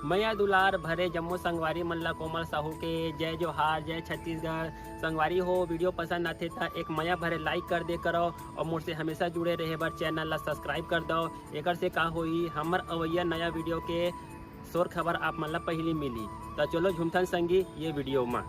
मैया दुलार भरे जम्मू संगवारी मल्ला कोमल साहू के जय जोहार, जय छत्तीसगढ़। संगवारी हो वीडियो पसंद आते तो एक मैया भरे लाइक कर दे करो और मुझसे हमेशा जुड़े रहे बर चैनल ला सब्सक्राइब कर दो। एक से का होई हमर अवैया नया वीडियो के शोर खबर आप मन ला पहली मिली। तो चलो झुमथन संगी ये वीडियो में।